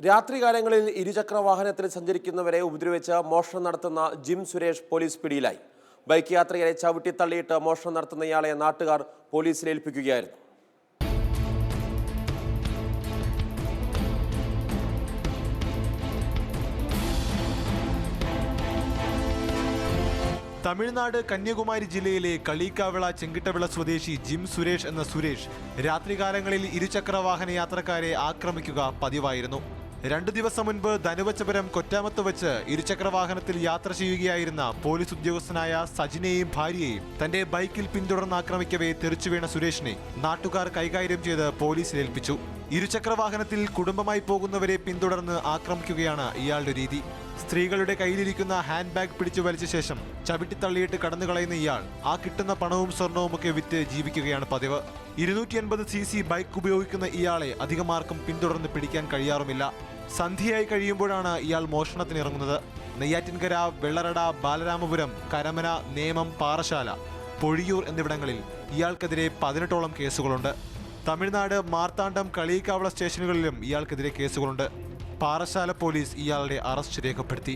രാത്രികാലങ്ങളിൽ ഇരുചക്ര വാഹനത്തിൽ സഞ്ചരിക്കുന്നവരെ ഉപദ്രവിച്ച് മോഷണം നടത്തുന്ന ജിം സുരേഷ് പോലീസ് പിടിയിലായി. ബൈക്ക് യാത്രികരെ ചവിട്ടിത്തള്ളിയിട്ട് മോഷണം നടത്തുന്ന ഇയാളെ നാട്ടുകാർ പോലീസിൽ ഏൽപ്പിക്കുകയായിരുന്നു. തമിഴ്നാട് കന്യാകുമാരി ജില്ലയിലെ കളിക്കാവിള ചെങ്കിട്ടവിള സ്വദേശി ജിം സുരേഷ് എന്ന സുരേഷ് രാത്രികാലങ്ങളിൽ ഇരുചക്ര വാഹന യാത്രക്കാരെ ആക്രമിക്കുക പതിവായിരുന്നു. 2 ദിവസം മുൻപ് ധനുവച്ചപുരം കൊറ്റാമത്ത് വെച്ച് ഇരുചക്ര വാഹനത്തിൽ യാത്ര ചെയ്യുകയായിരുന്ന പോലീസ് ഉദ്യോഗസ്ഥനായ സജിനെയും ഭാര്യയെയും തന്റെ ബൈക്കിൽ പിന്തുടർന്ന് ആക്രമിക്കവേ തെറിച്ചുവീണ സുരേഷിനെ നാട്ടുകാർ കൈകാര്യം ചെയ്ത് പോലീസിൽ ഏൽപ്പിച്ചു. ഇരുചക്ര വാഹനത്തിൽ കുടുംബമായി പോകുന്നവരെ പിന്തുടർന്ന് ആക്രമിക്കുകയാണ് ഇയാളുടെ രീതി. സ്ത്രീകളുടെ കയ്യിലിരിക്കുന്ന ഹാൻഡ് ബാഗ് പിടിച്ചു വലിച്ച ശേഷം ചവിട്ടിത്തള്ളിയിട്ട് കടന്നുകളയുന്ന ഇയാൾ ആ കിട്ടുന്ന പണവും സ്വർണവും ഒക്കെ വിറ്റ് ജീവിക്കുകയാണ് പതിവ്. 250cc ബൈക്ക് ഉപയോഗിക്കുന്ന ഇയാളെ അധികമാർക്കും പിന്തുടർന്ന് പിടിക്കാൻ കഴിയാറുമില്ല. സന്ധ്യയായി കഴിയുമ്പോഴാണ് ഇയാൾ മോഷണത്തിനിറങ്ങുന്നത്. നെയ്യാറ്റിൻകര, വെള്ളറട, ബാലരാമപുരം, കരമന, നേമം, പാറശാല, പൊഴിയൂർ എന്നിവിടങ്ങളിൽ ഇയാൾക്കെതിരെ 18ഓളം കേസുകളുണ്ട്. തമിഴ്നാട് മാർത്താണ്ഡം, കളിയിക്കാവിള സ്റ്റേഷനുകളിലും ഇയാൾക്കെതിരെ കേസുകളുണ്ട്. പാറശാല പോലീസ് ഇയാളുടെ അറസ്റ്റ് രേഖപ്പെടുത്തി.